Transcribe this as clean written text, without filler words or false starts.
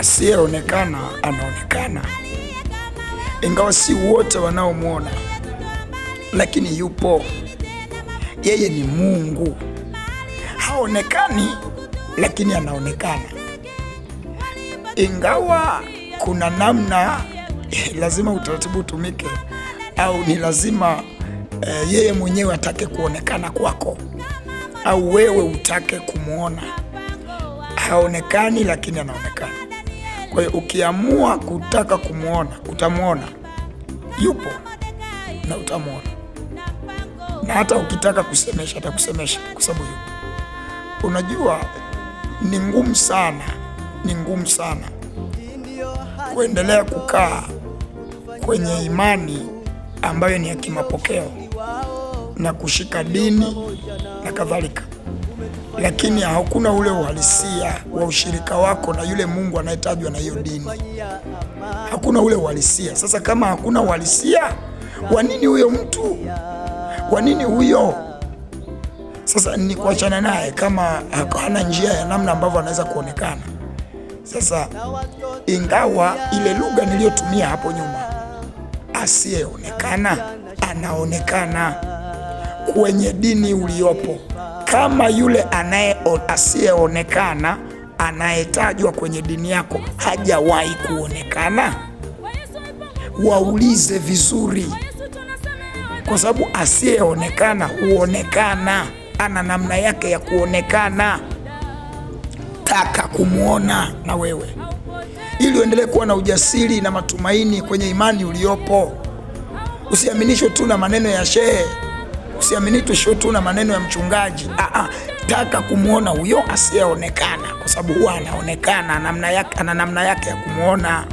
asiyeonekana anaonekana. Ingawa si wote wanaomuona, lakini yupo. Yeye ni Mungu. Haonekani, lakini anaonekana. Ingawa kuna namna lazima utaratibu utumike, au ni lazima yeye mwenyewe atake kuonekana kwako, au wewe utake kumuona. Haonekani, lakini anaonekana. Kwa hiyo ukiamua kutaka kumuona, utamuona. Yupo na utamuona. Na hata ukitaka kusemesha, atakusemesha kwa sababu yupo. Unajua ni ngumu sana kuendelea kukaa kwenye imani ambayo ni ya kimapokeo na kushika dini na kadhalika, lakini hakuna ule uhalisia wa ushirika wako na yule Mungu anayetajwa na hiyo dini. Hakuna ule uhalisia. Sasa kama hakuna uhalisia, wa nini huyo mtu? Wa nini huyo? Sasa ni kuachana naye kama hana njia ya namna ambavyo anaweza kuonekana. Sasa ingawa ile lugha niliyotumia hapo nyuma, asiyeonekana anaonekana kwenye dini uliopo, kama yule asiyeonekana anayetajwa kwenye dini yako hajawahi kuonekana, waulize vizuri, kwa sababu asiyeonekana huonekana, ana namna yake ya kuonekana. Taka kumuona na wewe, ili uendelee kuwa na ujasiri na matumaini kwenye imani uliopo. Usiaminishwe tu na maneno ya shehe, usiaminishwe tu na maneno ya mchungaji. Taka kumuona huyo asiyeonekana, kwa sababu huwa anaonekana, ana namna yake ya kumuona.